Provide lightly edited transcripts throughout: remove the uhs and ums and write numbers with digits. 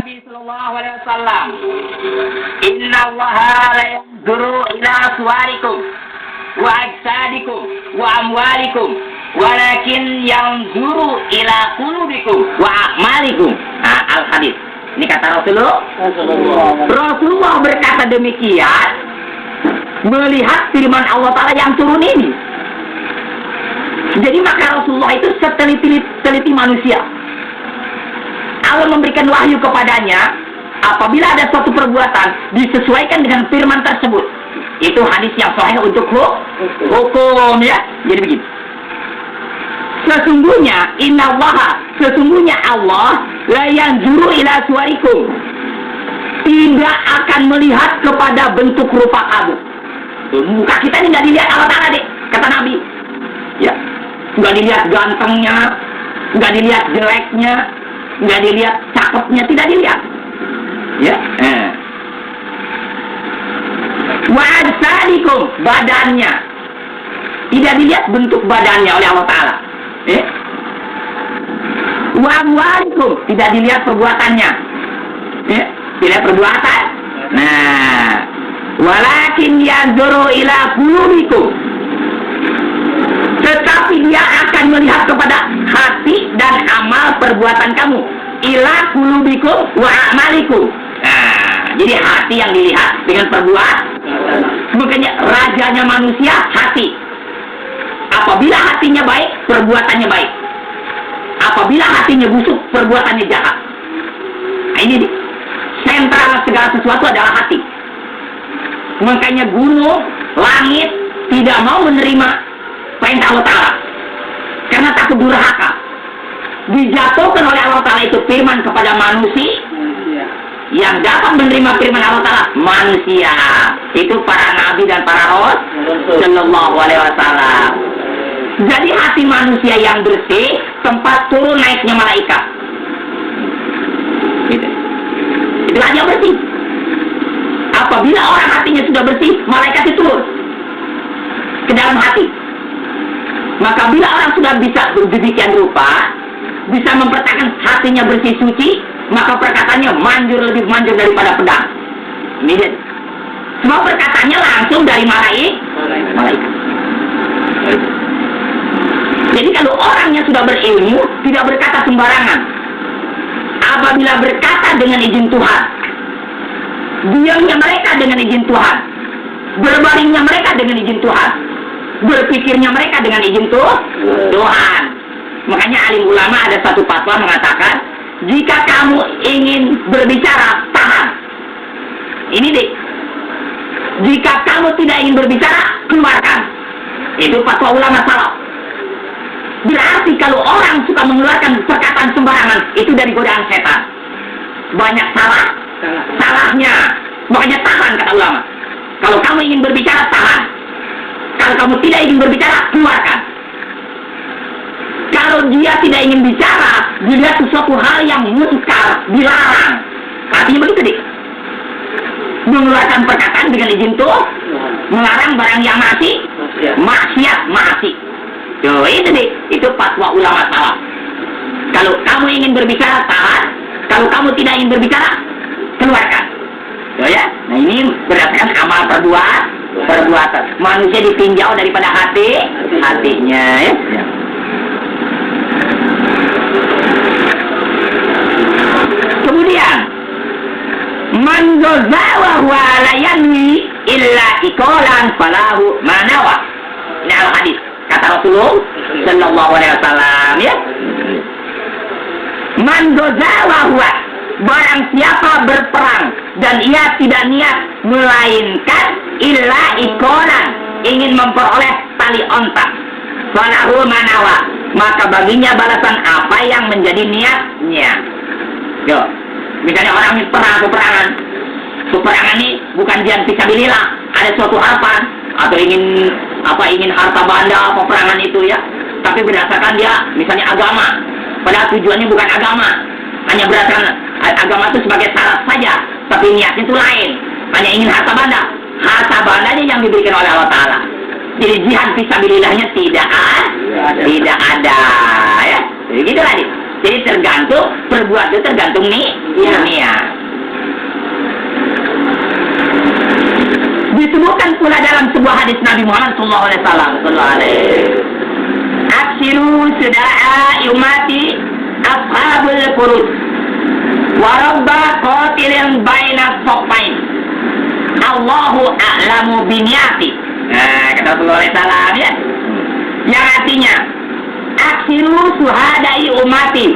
Nabi sallallahu alaihi wasallam, "Inna Allaha la yanzuru ila suwarikum wa ajsadikum wa amwalikum, walakin yanzuru ila qulubikum wa a'malikum." Nah, al-hadis. Ini kata Rasulullah. Rasulullah berkata demikian melihat firman Allah Ta'ala yang turun ini. Jadi maka Rasulullah itu seteliti manusia. Allah memberikan wahyu kepadanya apabila ada suatu perbuatan disesuaikan dengan firman tersebut. Itu hadis yang sahih untuk hukum, ya. Jadi begitu. Sesungguhnya Allah la yanzuru ila suwarikum, tidak akan melihat kepada bentuk rupa kamu. Muka kita ini nggak dilihat Allah Ta'ala, deh, kata Nabi. Ya, nggak dilihat gantengnya, nggak dilihat jeleknya, nggak dilihat cakepnya, tidak dilihat. Ya. Wa ajsadikum, badannya, tidak dilihat bentuk badannya oleh Allah Ta'ala. Wa amwalikum, tidak dilihat perbuatannya. Tidak perbuatan. Nah, walakin yanzuru ila qulubikum, tetapi dia akan melihat kepada hati dan amal perbuatan kamu. Ila qulubikum wa a'malikum. Nah, jadi hati yang dilihat dengan perbuatan. Makanya rajanya manusia hati. Apabila hatinya baik, perbuatannya baik. Apabila hatinya busuk, perbuatannya jahat. Nah, ini sentral segala sesuatu adalah hati. Makanya gunung, langit tidak mau menerima perintah Allah Ta'ala karena takut durhaka. Dijatuhkan oleh Allah Ta'ala itu firman kepada manusia. Yang dapat menerima firman Allah Ta'ala manusia. Itu para nabi dan para rasul sallallahu alaihi wasallam. Jadi hati manusia yang bersih tempat turun naiknya malaikat. Itulah yang bersih. Apabila orang hatinya sudah bersih, malaikat itu turun ke dalam hati. Maka bila orang sudah bisa berdemikian rupa, bisa mempertahankan hatinya bersih suci, maka perkataannya lebih manjur daripada pedang. Ini dia. Semua perkataannya langsung dari malaikat. Jadi kalau orangnya sudah berilmu, tidak berkata sembarangan. Apabila berkata dengan izin Tuhan, diamnya mereka dengan izin Tuhan, berbaringnya mereka dengan izin Tuhan, berpikirnya mereka dengan izin Tuhan. Makanya alim ulama ada satu fatwa mengatakan, jika kamu ingin berbicara, tahan. Ini deh. Jika kamu tidak ingin berbicara, keluarkan. Itu fatwa ulama salaf. Berarti kalau orang suka mengeluarkan perkataan sembarangan, itu dari godaan setan. Banyak salahnya. Makanya tahan, kata ulama. Kalau kamu ingin berbicara, tahan. Kalau kamu tidak ingin berbicara, keluarkan. Kalau dia tidak ingin bicara, dilihat sesuatu hal yang munkar, dilarang. Artinya begitu, deh. Mengeluarkan perkataan dengan izin Tuhan, melarang barang yang maksiat. Tuh, itu deh. Itu fatwa ulama salaf. Kalau kamu ingin berbicara, tahan. Kalau kamu tidak ingin berbicara, keluarkan. Tuh, ya. Nah, ini berdasarkan amal perbuatan. Manusia ditinjau daripada hatinya, ya. Kemudian, man ghazawa wa la yanwi illa iqalan falahu manawa. Ini al-hadis kata Rasulullah sallallahu alaihi wasallam, ya. Man ghazawa huwa, barang siapa berperang dan ia tidak niat melainkan illa iqalan, ingin memperoleh tali onta, falahu manawa, maka baginya balasan apa yang menjadi niatnya. Yo, misalnya orang ini peperangan ini bukan jihad fisabilillah, ada suatu harapan atau ingin harta benda peperangan itu, ya, tapi berdasarkan dia misalnya agama, padahal tujuannya bukan agama, hanya berdasarkan agama itu sebagai syarat saja, tapi niatnya itu lain, hanya ingin harta bandanya yang diberikan oleh Allah Ta'ala. Jadi jihad fisabilillahnya tidak ada, ya. Jadi gitu lah. Jadi tergantung perbuatan, tergantung niat. Disebutkan pula dalam sebuah hadis Nabi Muhammad SAW. Aksiru suda'a umati ashabul furud wa rabba qatilin baina sofain Allahu a'lamu biniyati. Nah, kata Rasulullah SAW ya, yang artinya aksiru suhadai umati,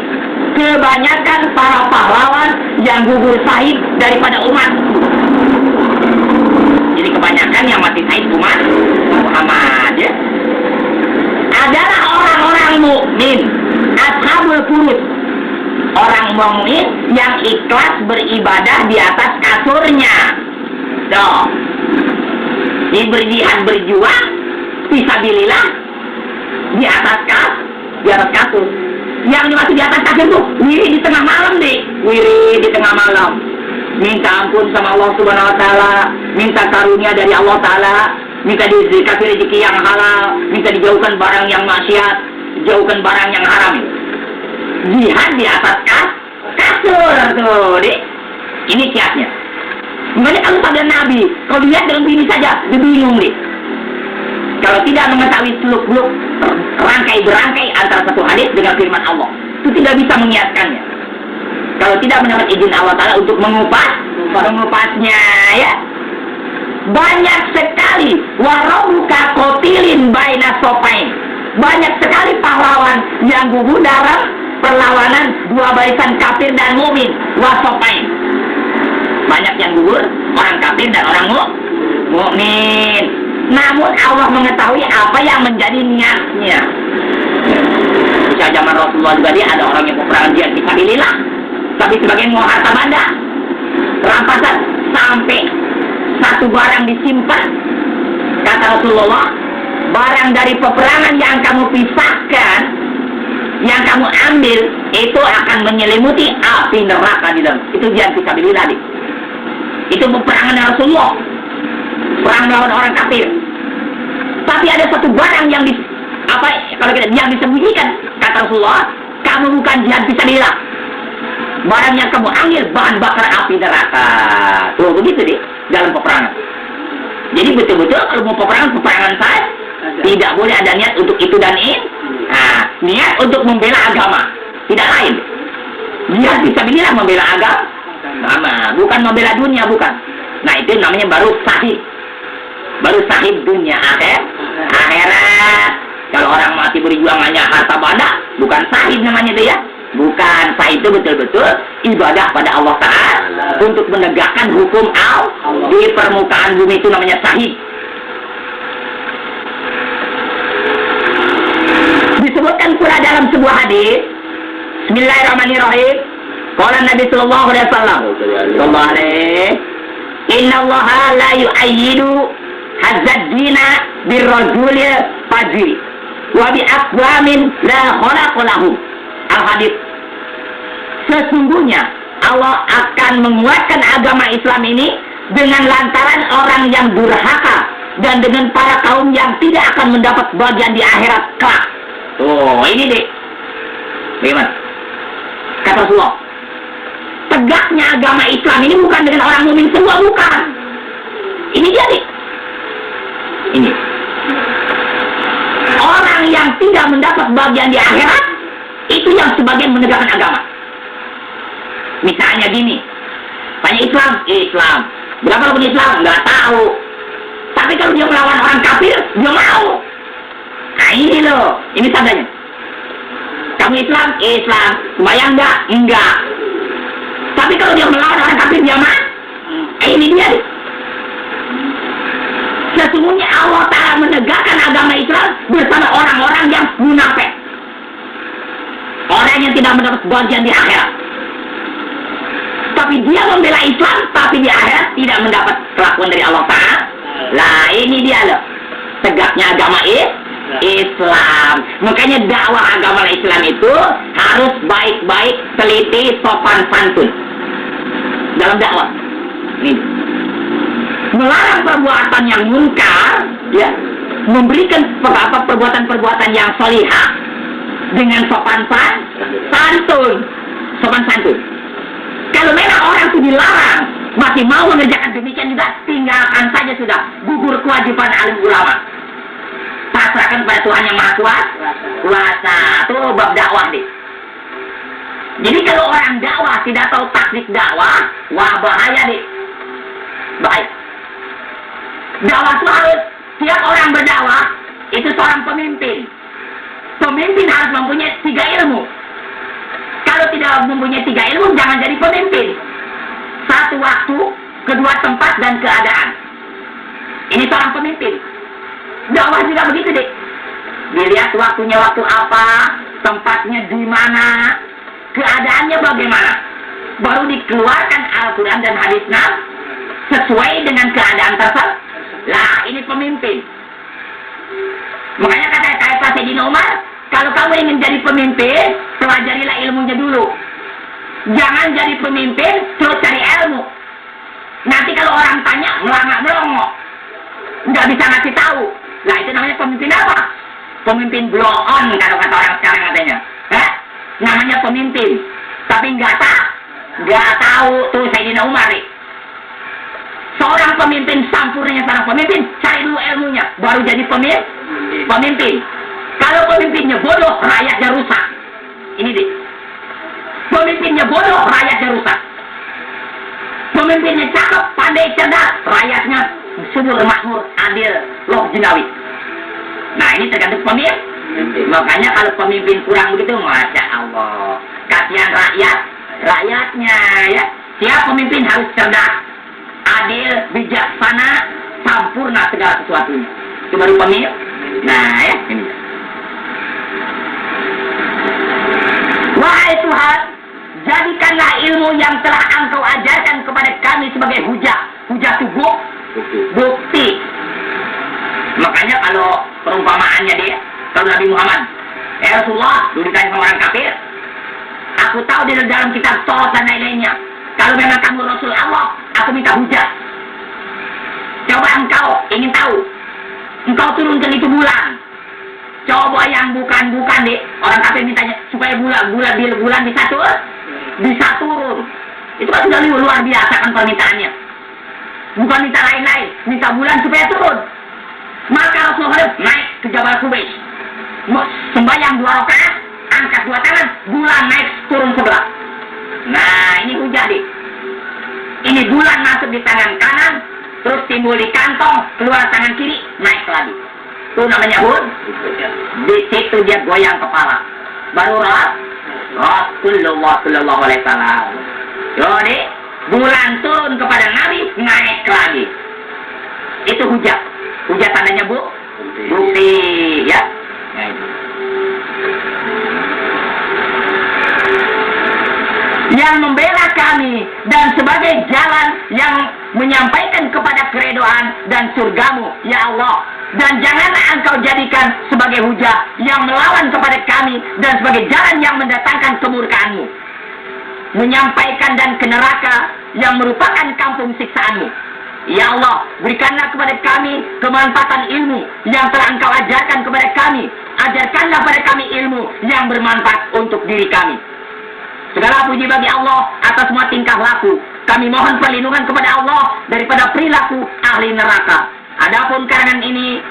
kebanyakan para pahlawan yang gugur syahid daripada umat. Jadi kebanyakan yang mati syahid umat Muhammad ya adalah orang-orang mukmin, ashabul furud, orang mukmin yang ikhlas beribadah di atas kasurnya. Tuh, di berjihad berjuang fisabilillah di atas kasur. Yang dimaksud di atas kasur tuh wirid di tengah malam deh, wirid di tengah malam. Minta ampun sama Allah Subhanahu Wa Taala, minta karunia dari Allah Taala, minta dikasih rezeki yang halal, minta dijauhkan barang yang maksiat, jauhkan barang yang haram. Jihad di atas kasur tuh deh. Ini kiasnya. Makanya kalau pada Nabi, kalau dilihat dengan ini saja, dia bingung deh. Kalau tidak mengetahui seluk-beluk rangkai-berangkai antara satu hadis dengan firman Allah, itu tidak bisa mengiaskannya. Kalau tidak mendapat izin Allah Ta'ala untuk mengupasnya ya. Banyak sekali warabuka kotilin baina sofain, banyak sekali pahlawan yang gugur dalam perlawanan dua barisan kafir dan mukmin. Wasofain, banyak yang gugur orang kafir dan orang mukmin. Namun Allah mengetahui apa yang menjadi niatnya. Bisa zaman Rasulullah juga dia ada orang yang peperangan jihad fisabilillah, tapi sebagian mau harta benda, rampasan sampai satu barang disimpan. Kata Rasulullah, barang dari peperangan yang kamu pisahkan, yang kamu ambil, itu akan menyelimuti api neraka di dalam. Itu jihad fisabilillah. Itu peperangan Rasulullah, perang melawan orang kafir. Tapi ada satu barang yang yang disembunyikan. Kata Rasulullah, kamu bukan jihad fisabilillah. Barang yang kamu ambil bahan bakar api neraka. Tuh begitu deh dalam peperangan. Jadi betul-betul kalau mau peperangan saja tidak boleh ada niat untuk itu dan ini. Nah, niat untuk membela agama, tidak lain. Jihad fisabilillah membela agama, bukan membela dunia, bukan. Nah itu namanya baru sahih. Baru sahih dunia akhirat. Kalau orang mati berjuang hanya harta benda, bukan sahih namanya itu ya. Bukan, sahih itu betul-betul ibadah pada Allah Ta'ala untuk menegakkan hukum Allah di permukaan bumi, itu namanya sahih. Disebutkan pula dalam sebuah hadis, Bismillahirrahmanirrahim. Qala Nabi sallallahu alaihi wasallam, Inna Allah la yu'ayyidu hadzal dina birrajulil fajri wa bi aqwamin la khalaqa lahum. Al-hadis. Sesungguhnya Allah akan menguatkan agama Islam ini dengan lantaran orang yang durhaka dan dengan para kaum yang tidak akan mendapat bagian di akhirat kelak. Tuh, ini deh. Bagaimana? Kata Rasulullah, tegaknya agama Islam ini bukan dengan orang mukmin semua, bukan. Ini jadi. Ini. Orang yang tidak mendapat bagian di akhirat, itu yang sebagian menegakkan agama. Misalnya gini, banyak Islam. Berapa pun Islam, nggak tahu. Tapi kalau dia melawan orang kafir, dia mau. Nah ini loh, ini tandanya. Kamu Islam, sembahyang enggak. Tapi kalau dia melawan orang kafir, dia mau. Ini dia. Sesungguhnya Allah Ta'ala menegakkan agama Islam bersama orang-orang yang munafik. Orang yang tidak mendapat bagian di akhirat. Tapi dia membela Islam, tapi di akhirat tidak mendapat kelakuan dari Allah Ta'ala. Lah ini dia loh, tegaknya agama Islam. Makanya dakwah agama Islam itu harus baik-baik, teliti, sopan santun dalam dakwah. Ini melarang perbuatan yang munkar, ya, memberikan perbuatan-perbuatan yang solihah dengan sopan santun. Kalau memang orang itu dilarang, maka masih mau mengerjakan demikian juga, tinggalkan saja sudah. Gugur kewajiban alim ulama. Pasrahkan pada Tuhan yang Maha Kuasa. Itu bab dakwah deh. Jadi kalau orang dakwah tidak tahu taktik dakwah, wah bahaya deh. Baik. Dakwah itu harus, tiap orang berdakwah itu seorang pemimpin. Pemimpin harus mempunyai 3 ilmu. Kalau tidak mempunyai 3 ilmu, jangan jadi pemimpin. 1 waktu, 2 tempat, dan keadaan. Ini seorang pemimpin. Dakwah juga begitu deh. Dilihat waktunya waktu apa, tempatnya di mana, keadaannya bagaimana. Baru dikeluarkan Al-Quran dan hadis Nabi sesuai dengan keadaan tersebut. Lah, ini pemimpin. Makanya kata Pak Sayyidina Umar, kalau kamu ingin jadi pemimpin, pelajarilah ilmunya dulu. Jangan jadi pemimpin, terus cari ilmu. Nanti kalau orang tanya, melangak-melongok. Nggak bisa ngasih tahu. Lah, itu namanya pemimpin apa? Pemimpin blow on, kalau kata orang sekarang katanya. Namanya pemimpin. Tapi nggak tahu tuh Sayyidina Umar. Seorang pemimpin, sampurnya seorang pemimpin, cari dulu ilmunya, baru jadi pemimpin. Kalau pemimpinnya bodoh, rakyatnya rusak. Ini deh. Pemimpinnya bodoh, rakyatnya rusak. Pemimpinnya cakep, pandai, cerdas, rakyatnya subur, makmur, adil, loh jinawi. Nah, ini tergantung pemimpin. Makanya kalau pemimpin kurang begitu, Masya Allah, kasihan rakyatnya ya. Tiap pemimpin harus cerdas, adil, bijaksana, sempurna segala sesuatunya. Itu baru pemimpin. Nah ya, ini. Wahai Tuhan, jadikanlah ilmu yang telah Engkau ajarkan kepada kami sebagai hujah itu bukti. Makanya kalau perumpamaannya dia, kalau Nabi Muhammad, Rasulullah, dulu ditanya sama orang kafir, aku tahu di dalam kitab Taurat dan lain-lainnya, kalau memang kamu Rasul Allah, aku minta hujah. Coba engkau ingin tahu, engkau turunkan itu bulan. Coba yang bukan deh, orang kafir mintanya supaya bulan bisa turun. Itu kan sudah luar biasa kan permintaannya. Bukan minta lain-lain, minta bulan supaya turun. Maka Rasulullah naik ke Jabal Qubais, sembahyang 2 rakaat, angkat 2 tangan, bulan naik turun sebelah. Nah, ini hujah deh. Ini bulan masuk di tangan kanan, terus timbul di kantong, keluar tangan kiri, naik lagi. Itu namanya di situ dia goyang kepala. Baru Rasulullah Sallallahu Alaihi Wasallam. Jadi bulan turun kepada Nabi, naik lagi. Itu hujah. Hujah tandanya bukti ya. Yang membela kami dan sebagai jalan yang menyampaikan kepada keredoan dan surgamu, ya Allah. Dan janganlah engkau jadikan sebagai hujah yang melawan kepada kami dan sebagai jalan yang mendatangkan kemurkaanmu, menyampaikan dan ke neraka yang merupakan kampung siksaanmu. Ya Allah, berikanlah kepada kami kemanfaatan ilmu yang telah engkau ajarkan kepada kami. Ajarkanlah pada kami ilmu yang bermanfaat untuk diri kami. Segala puji bagi Allah atas semua tingkah laku. Kami mohon perlindungan kepada Allah daripada perilaku ahli neraka. Adapun karangan ini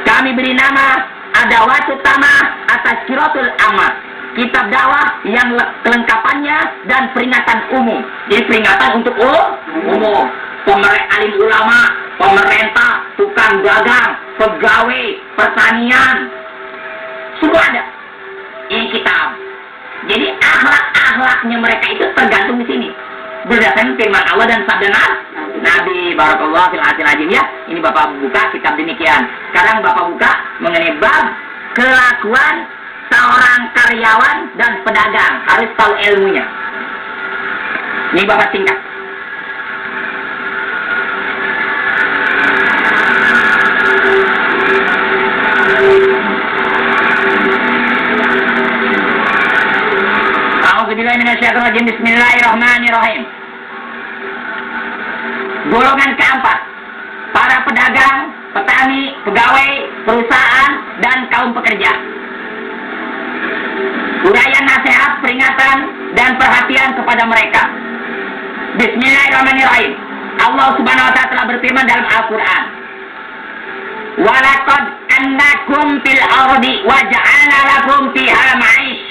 kami beri nama Adawatut Tamah atas Siratul Amma, kitab dakwah yang kelengkapannya dan peringatan umum. Jadi peringatan untuk umum. Alim ulama, pemerintah, tukang dagang, pegawai, pertanian, semua ada. Ini kitab. Jadi akhlak-akhlaknya mereka itu tergantung di sini. Berdasarkan firman Allah dan sabda Nabi Barakallahu fil azim ya. Ini Bapak buka kitab demikian. Sekarang Bapak buka mengenai bab kelakuan seorang karyawan dan pedagang, harus tahu ilmunya. Ini Bapak singkat. Bismillahirrahmanirrahim. Golongan keempat, para pedagang, petani, pegawai, perusahaan, dan kaum pekerja. Uraian nasihat, peringatan, dan perhatian kepada mereka. Bismillahirrahmanirrahim. Bismillahirrahmanirrahim. Allah Subhanahu wa taala telah berfirman dalam Al-Qur'an. Wa laqad annakum fil ardi wa ja'alna lakum fiha ma'ish.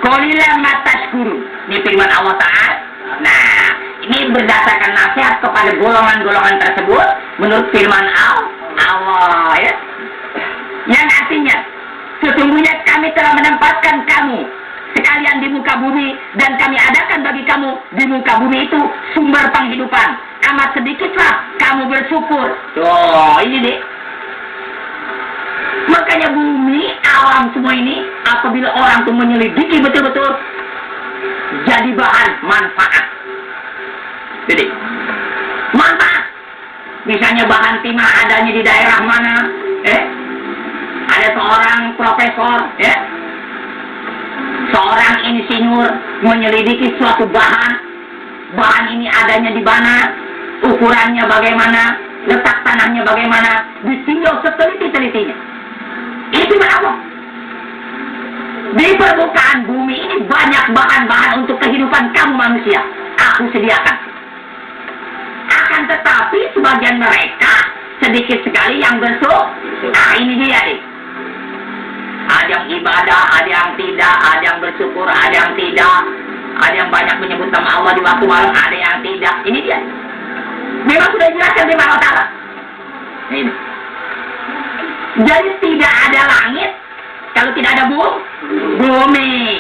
Qalilan ma tashkurun. Ini firman Allah Ta'ala. Nah, ini berdasarkan nasihat kepada golongan-golongan tersebut menurut firman Allah ya. Yang artinya, sesungguhnya kami telah menempatkan kamu sekalian di muka bumi dan kami adakan bagi kamu di muka bumi itu sumber penghidupan. Amat sedikitlah kamu bersyukur. Tuh, ini deh. Makanya bumi, alam semua ini apabila orang itu menyelidiki betul-betul jadi bahan manfaat. Jadi manfaat. Misalnya bahan timah adanya di daerah mana, ada seorang profesor, seorang insinyur menyelidiki suatu bahan ini adanya di mana, ukurannya bagaimana, letak tanahnya bagaimana, ditinjau seteliti-telitinya. Itu apa? Di permukaan bumi ini banyak bahan-bahan untuk kehidupan kamu manusia. Aku sediakan. Akan tetapi sebagian mereka sedikit sekali yang bersyukur. Nah ini dia nih. Ada yang ibadah, ada yang tidak, ada yang bersyukur, ada yang tidak, ada yang banyak menyebut nama Allah di waktu malam, ada yang tidak. Ini dia. Memang sudah dijelaskan di Allah Ta'ala. Ini. Jadi tidak ada langit kalau tidak ada bumi.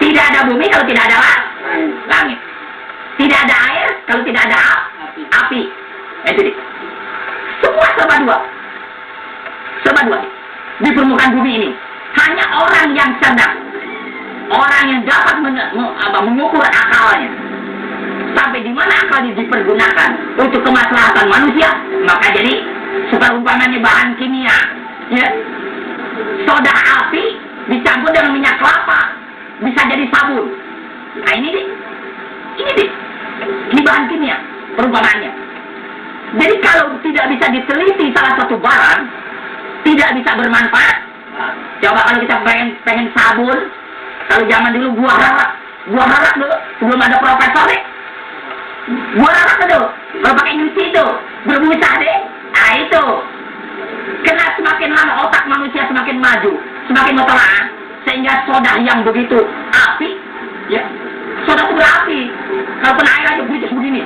Tidak ada bumi kalau tidak ada langit. Tidak ada air kalau tidak ada api. Itu dia. Semua serba dua. Serba dua. Di permukaan bumi ini hanya orang yang cerdas, orang yang dapat mengukur akalnya sampai di mana akalnya dipergunakan untuk kemaslahatan manusia, maka jadi seumpamanya bahan kimia, soda api dicampur dengan minyak kelapa bisa jadi sabun. Nah ini bahan kimia perumpamaannya. Jadi kalau tidak bisa diteliti salah satu barang, tidak bisa bermanfaat. Coba kalau kita pengen sabun, kalau zaman dulu buah harak dulu, sebelum ada profesor deh, buah harak dulu, kalau pakai nyuci itu, berbusa deh, nah itu. Karena semakin lama otak manusia semakin maju, semakin bertelaah, sehingga soda yang begitu api, soda itu berapi. Kalau kena air aja buncit begini.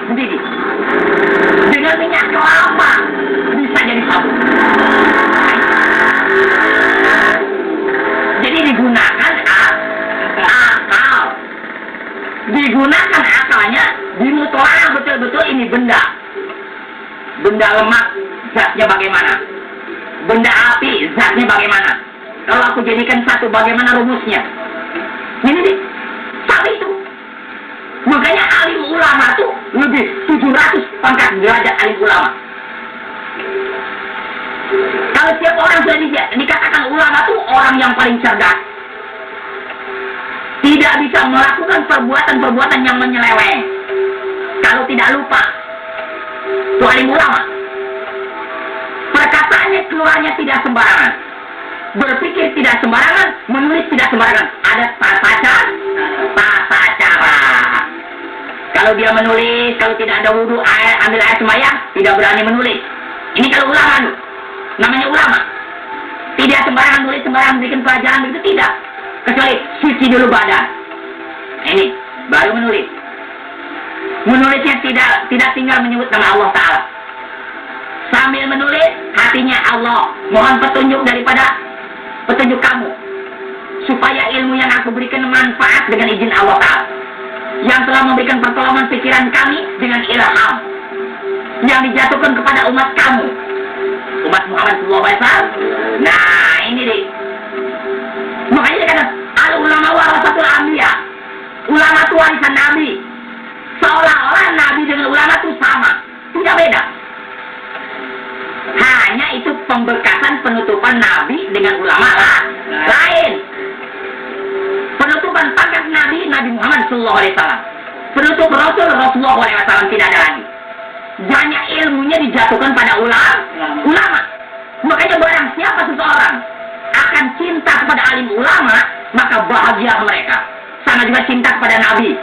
Dengan minyak kelapa bisa jadi sabun. Jadi digunakan akal. Digunakan akalnya, dimutolaah betul-betul ini benda. Benda lemak, zatnya bagaimana? Benda api, zatnya bagaimana? Kalau aku jadikan satu, bagaimana rumusnya? Ini nih, saat itu. Makanya alim ulama tuh lebih 700 pangkat derajat alim ulama. Kalau setiap orang sudah dikatakan ulama tuh orang yang paling cerdas. Tidak bisa melakukan perbuatan-perbuatan yang menyeleweng. Kalau tidak lupa, itu alim ulama. Perkataannya keluarnya tidak sembarangan. Berpikir tidak sembarangan, menulis tidak sembarangan. Ada tata cara. Kalau dia menulis, kalau tidak ada wudhu, ambil air sembahyang, tidak berani menulis. Ini kalau ulama, namanya ulama. Tidak sembarangan nulis, sembarangan bikin pelajaran, begitu tidak. Kecuali suci dulu badan. Ini, baru menulis. Menulisnya tidak tinggal menyebut nama Allah Ta'ala. Sambil menulis, hatinya Allah. Mohon petunjuk daripada petunjuk kamu. Supaya ilmu yang aku berikan manfaat dengan izin Allah Ta'ala. Yang telah memberikan pertolongan pikiran kami dengan ilham. Yang dijatuhkan kepada umat kamu. Umat Muhammad SAW. Nah, ini deh. Makanya dia kata, al-ulama warasatul anbiya. Ulama itu warisan Nabi. Seolah-olah Nabi dengan ulama itu sama. Tidak beda. Hanya itu pembekasan penutupan Nabi dengan ulama lain. Penutupan pangkat Nabi Muhammad SAW. Penutup Rasulullah SAW tidak ada lagi. Hanya ilmunya dijatuhkan pada ulama. Makanya barang siapa seseorang akan cinta kepada alim ulama, maka bahagia mereka. Sama juga cinta kepada Nabi.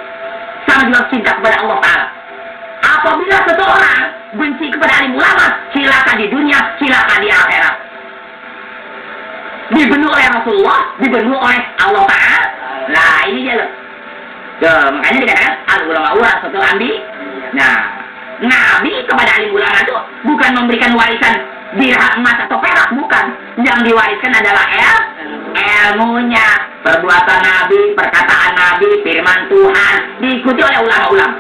Sama juga cinta kepada Allah Ta'ala. Apabila seseorang benci kepada alim ulama, silakan di dunia, silakan di akhirat. Dibunuh oleh Rasulullah, dibunuh oleh Allah Ta'ala. Nah, ini dia loh. Makanya dikatakan al-ulama warasatul anbiya. Nah, Nabi kepada alim ulama itu bukan memberikan warisan dirham emas atau perak, bukan. Yang diwariskan adalah ilmunya, perbuatan Nabi, perkataan Nabi, firman Tuhan, diikuti oleh ulama-ulama.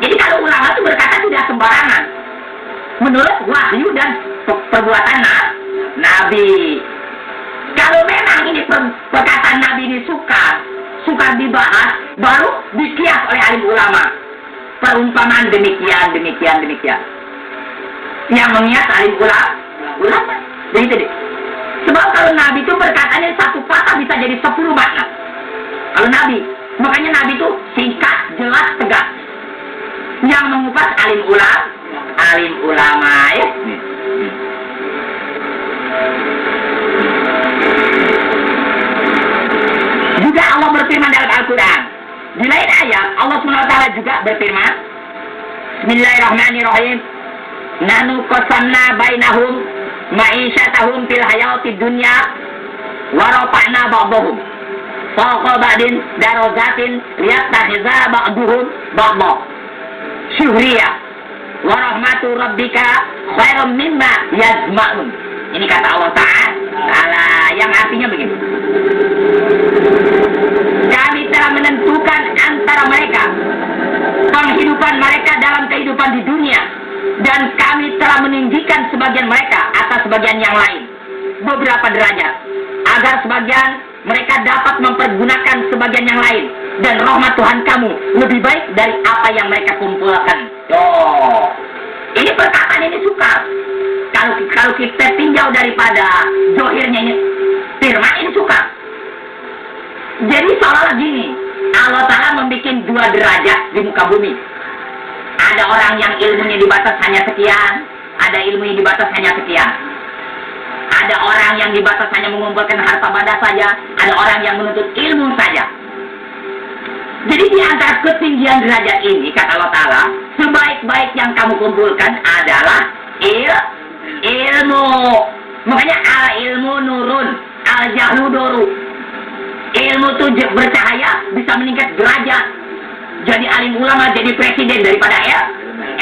Jadi kalau ulama itu berkata tidak sembarangan, menurut wahyu dan perbuatan Nabi. Kalau memang ini perkataan Nabi ini suka dibahas, baru dikias oleh alim ulama. Perumpamaan demikian. Yang mengias alim ulama. Jadi tadi. Sebab kalau Nabi itu perkataannya satu kata bisa jadi 10 makna. Kalau Nabi, makanya Nabi itu singkat, jelas, tegas. Yang mengupas alim ulama ya. Juga Allah berfirman dalam Al-Quran. Di lain ayat, Allah SWT juga berfirman, Bismillahirrahmanirrahim. Nanu qasamna bainahum ma'isyatahum fil hayatid dunya wa rafa'na ba'dahum fawqa ba'din darajatin liyattakhidha ba'duhum ba'dha syuhriya wa rahmatu rabbika khairum mimma yajma'un. Ini kata Allah Ta'ala, yang artinya begini. Kami telah menentukan antara mereka penghidupan mereka dalam kehidupan di dunia, dan kami telah meninggikan sebagian mereka atas sebagian yang lain beberapa derajat, agar sebagian mereka dapat mempergunakan sebagian yang lain, dan rahmat Tuhan kamu lebih baik dari apa yang mereka kumpulkan. Ini perkataan ini sukar. Kalau kita tinjau daripada zohirnya ini, firman ini sukar. Jadi seolah gini, Allah Ta'ala membuat 2 derajat di muka bumi. Ada orang yang ilmunya dibatas hanya sekian, ada ilmunya dibatas hanya sekian. Ada orang yang dibatas hanya mengumpulkan harta benda saja, ada orang yang menuntut ilmu saja. Jadi di antara ketinggian derajat ini, kata Allah Ta'ala, sebaik-baik yang kamu kumpulkan adalah ilmu. Makanya al-ilmu nurun, al-jahlu doru. Ilmu itu bercahaya, bisa meningkat derajat. Jadi alim ulama jadi presiden daripada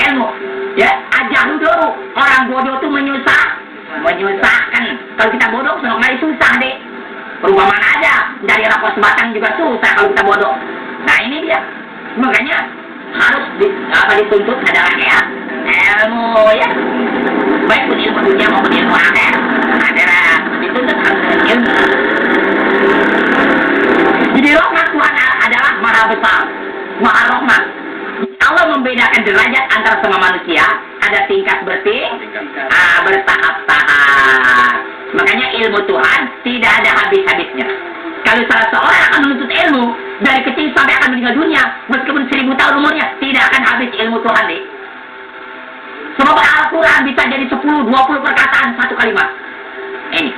ilmu. Ya, al-jahlu doru. Orang bodoh itu menyusahkan. Kalau kita bodoh, senang kali susah deh. Perumpamaan aja, dari rapor sebatang juga susah kalau kita bodoh. Nah ini dia. Makanya harus dituntut adalah ilmu ya. Baik pun ilmu dunia maupun ilmu akhirat adalah dituntut harus ilmu. Jadi rahmat Tuhan adalah maha besar, maha rahmat. Allah membedakan derajat antara semua manusia, ada tingkat bertahap-tahap. Makanya ilmu Tuhan tidak ada habis-habisnya. Kalau salah seorang akan menuntut ilmu dari kecil sampai akan meninggal dunia, meskipun 1000 tahun umurnya, tidak akan habis ilmu Tuhan deh. Sebab Al-Quran bisa jadi 10-20 perkataan satu kalimat. Ini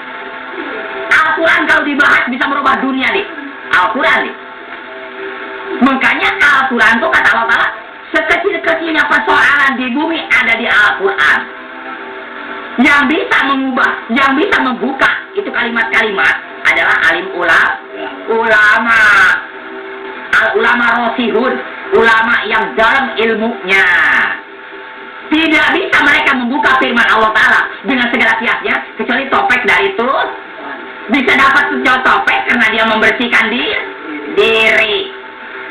Al-Quran kalau dibahas bisa merubah dunia deh. Al-Quran deh. Makanya Al-Quran itu kata Allah Ta'ala, sekecil-kecilnya persoalan di bumi ada di Al-Quran. Yang bisa mengubah, yang bisa membuka itu kalimat-kalimat adalah alim ulama. Al-ulama rosihun, ulama yang dalam ilmunya. Tidak bisa mereka membuka firman Allah Ta'ala dengan segala kiasnya, kecuali topik dari itu bisa dapat sejauh topik karena dia membersihkan diri.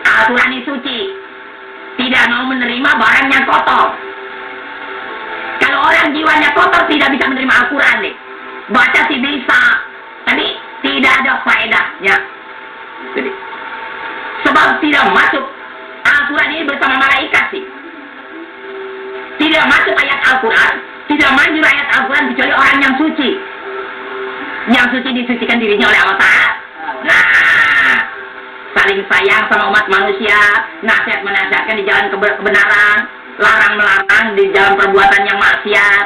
Al-Quran ini suci, tidak mau menerima barang yang kotor. Kalau orang jiwanya kotor tidak bisa menerima Al-Quran nih. Baca sih bisa, tapi tidak ada faedahnya. Jadi, sebab tidak masuk Al-Quran ini bersama malaikat sih. Tidak masuk ayat Al-Quran, tidak manjur ayat Al-Quran kecuali orang yang suci. Yang suci disucikan dirinya oleh Allah Ta'ala. Nah, saling sayang sama umat manusia, nasihat menasihatkan di jalan kebenaran, larang melarang di jalan perbuatan yang maksiat,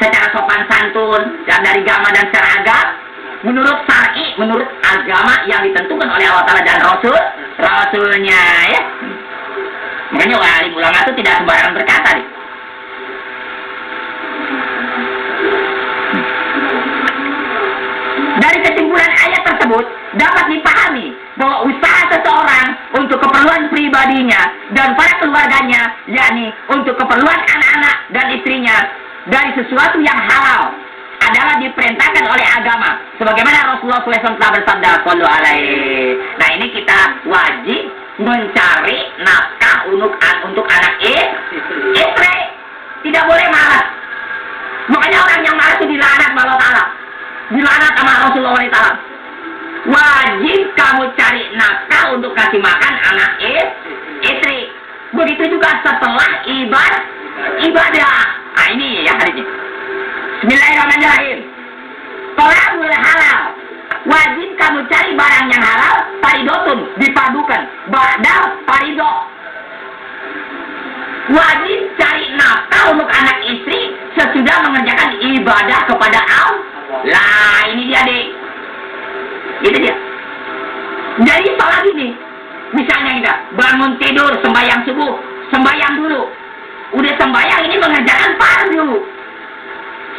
secara sopan santun dan dari agama dan secara agama, menurut syar'i, menurut agama yang ditentukan oleh Allah Ta'ala dan Rasulnya ya. Makanya alim ulama itu tidak sembarangan berkata nih. Dari kesimpulan ayat tersebut dapat dipahami bahwa usaha seseorang untuk keperluan pribadinya dan para keluarganya, yakni untuk keperluan anak-anak dan istrinya dari sesuatu yang halal, adalah diperintahkan oleh agama. Sebagaimana Rasulullah SAW telah bersabda, Sallu alaihi. Nah, ini kita wajib mencari nafkah untuk anak istri. Tidak boleh malas. Makanya orang yang malas itu dilaknat sama Allah Ta'ala. Dilaknat sama Rasulullah SAW. Wajib kamu cari nafkah untuk kasih makan anak istri. Begitu juga setelah ibadah. Nah, ini ya hadisnya. Bismillahirrahmanirrahim. Tolabul halal. Wajib kamu cari barang yang halal. Faridotun, dipadukan. Ba'dal farido. Wajib cari nafkah untuk anak istri sesudah mengerjakan ibadah kepada Allah. Lah, ini dia deh. Itu dia. Jadi sholat ini, misalnya kita bangun tidur, sembahyang subuh, sembahyang dulu. Udah sembahyang ini mengerjakan fardu.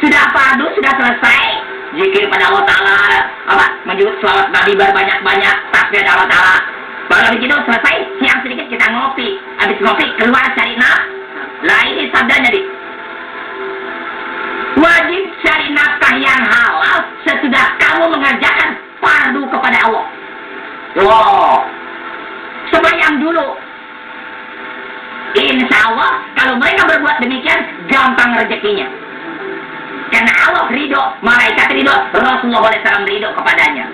Sudah fardu, sudah selesai, zikir pada Allah Ta'ala, menyebut selawat Nabi berbanyak-banyak, tasbih Allah Ta'ala. Baru habis itu selesai, siang sedikit kita ngopi. Habis ngopi, keluar cari nafkah. Lah, ini sabdanya nih. Wajib cari nafkah yang halal sesudah kamu mengerjakan fardu kepada Allah. Wow. Sembahyang dulu. Insya Allah, kalau mereka berbuat demikian, gampang rezekinya. Karena Allah ridho, malaikat ridho, Rasulullah SAW ridho kepadanya.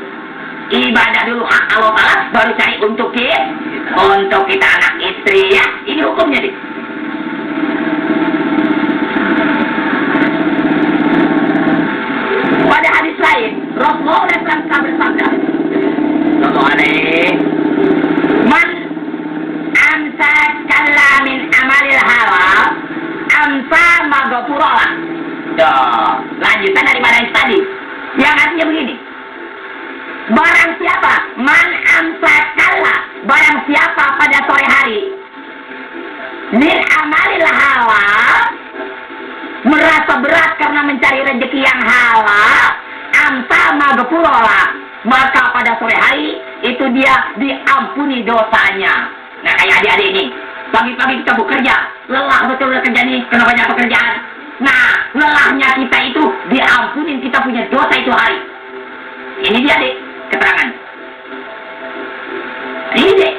Ibadah dulu hak Allah Ta'ala, baru cari untuk kita anak istri ya. Ini hukumnya nih. Pada hadis lain, Rasulullah SAW bersabda, Man amsa kalla min amalil halal amsa maghfurallah. Lanjutan daripada yang tadi. Yang artinya begini. Barang siapa man amsa kalla, barang siapa pada sore hari min amalil halal, merasa berat karena mencari rezeki yang halal, amsa maghfurallah, maka pada sore hari itu dia diampuni dosanya. Nah, kayak adik-adik ini, pagi-pagi kita bekerja, lelah betul kerja nih, kena banyak pekerjaan. Nah, lelahnya kita itu diampuni, kita punya dosa itu hari. Ini dia deh keterangan. Ini deh,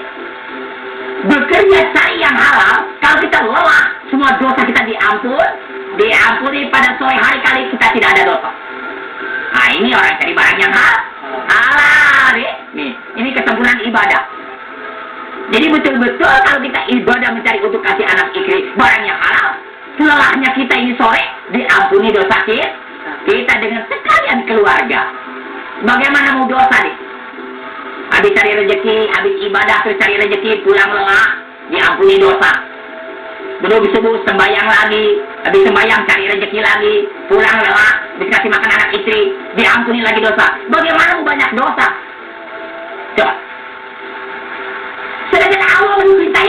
bekerja cari yang halal, kalau kita lelah, semua dosa kita diampuni pada sore hari kali kita tidak ada dosa. Nah, ini orang cari barang yang halal deh. Nih, ini kesempurnaan ibadah. Jadi betul-betul kalau kita ibadah mencari untuk kasih anak istri barang yang halal, selelahnya kita ini sore diampuni dosa kita dengan sekalian keluarga. Bagaimana mau dosa nih? Habis cari rezeki, habis ibadah terus cari rezeki, pulang lelah, diampuni dosa. Belum subuh sembahyang lagi, habis sembahyang cari rezeki lagi, pulang lelah, habis kasih makan anak istri, diampuni lagi dosa. Bagaimana mau banyak dosa? Coba. Sedangkan Allah menulis kita